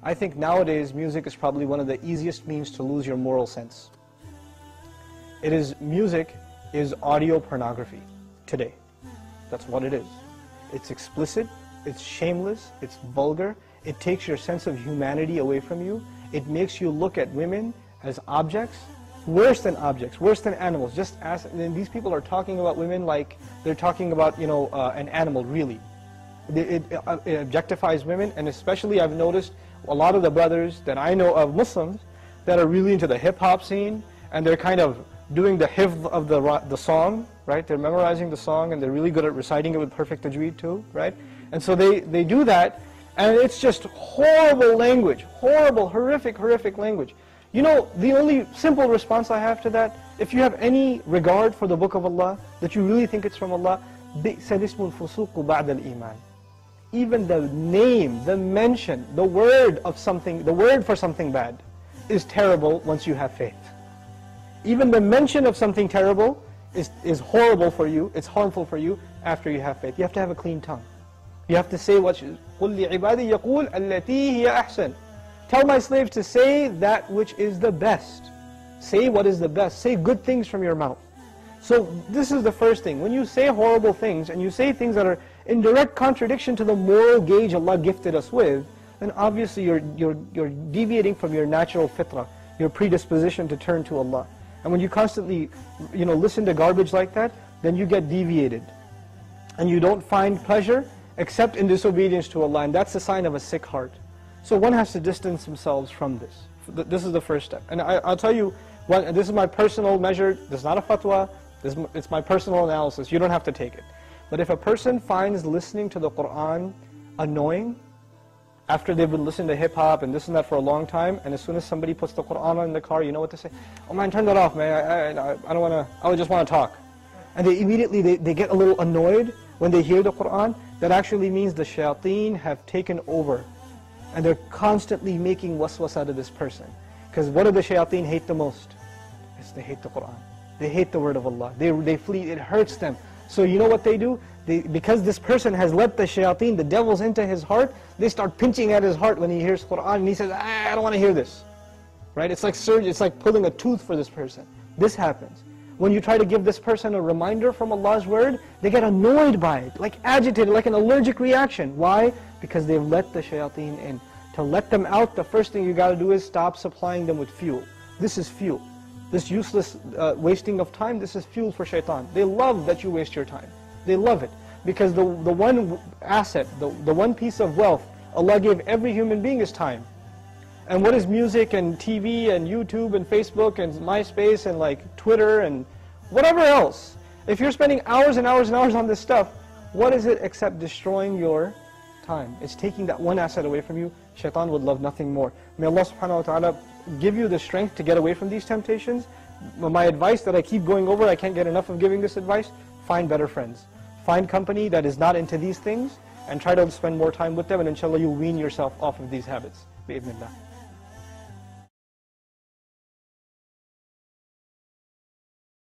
I think nowadays music is probably one of the easiest means to lose your moral sense. Music is audio pornography today. That's what it is. It's explicit, it's shameless, it's vulgar, it takes your sense of humanity away from you, it makes you look at women as objects, worse than animals. Just as, and these people are talking about women like they're talking about, an animal, really. It objectifies women, and especially I've noticed a lot of the brothers that I know of Muslims that are really into the hip-hop scene, and they're kind of doing the hifz of the song, right? They're memorizing the song, and they're really good at reciting it with perfect tajweed too, right? And so they do that, and it's just horrible language, horrible, horrific language. The only simple response I have to that, if you have any regard for the Book of Allah, that you really think it's from Allah, بِئْسَ الِاسْمُ الْفُسُوقُ بَعْدَ الْإِيمَانِ. Even the name, the mention, the word for something bad is terrible once you have faith. Even the mention of something terrible is horrible for you, it's harmful for you after you have faith. You have to have a clean tongue. You have to say what قُلْ لِعِبَادِي يَقُولْ الَّتِي هِيَ أَحْسَنُ. Tell my slaves to say that which is the best. Say what is the best. Say good things from your mouth. So this is the first thing. When you say horrible things, and you say things that are in direct contradiction to the moral gauge Allah gifted us with, then obviously you're deviating from your natural fitrah, your predisposition to turn to Allah. And when you constantly listen to garbage like that, then you get deviated. And you don't find pleasure except in disobedience to Allah, and that's a sign of a sick heart. So one has to distance themselves from this. This is the first step. And I'll tell you, this is my personal measure, this is not a fatwa, it's my personal analysis, you don't have to take it. But if a person finds listening to the Qur'an annoying, after they've been listening to hip-hop and this and that for a long time, and as soon as somebody puts the Qur'an on in the car, you know what they say? Oh man, turn that off, man, I don't want to, I just want to talk. And they immediately, they get a little annoyed when they hear the Qur'an. That actually means the shayateen have taken over. And they're constantly making waswas out of this person. Because what do the shayateen hate the most? They hate the Qur'an. They hate the word of Allah. They flee, it hurts them. So you know what they do? Because this person has let the shayateen, the devils, into his heart, they start pinching at his heart when he hears Qur'an, and he says, I don't want to hear this. Right? It's like surgery, it's like pulling a tooth for this person. This happens. When you try to give this person a reminder from Allah's word, they get annoyed by it, like agitated, like an allergic reaction. Why? Because they've let the shayateen in. To let them out, the first thing you got to do is stop supplying them with fuel. This is fuel. This useless wasting of time, this is fuel for shaitan. They love that you waste your time. They love it. Because the one asset, the one piece of wealth Allah gave every human being is time. And what is music and TV and YouTube and Facebook and MySpace and like Twitter and whatever else? If you're spending hours and hours and hours on this stuff, what is it except destroying your time? It's taking that one asset away from you. Shaitan would love nothing more. May Allah subhanahu wa ta'ala give you the strength to get away from these temptations. My advice that I keep going over, I can't get enough of giving this advice, find better friends. Find company that is not into these things and try to spend more time with them, and inshallah you'll wean yourself off of these habits. Bi-idhnillah.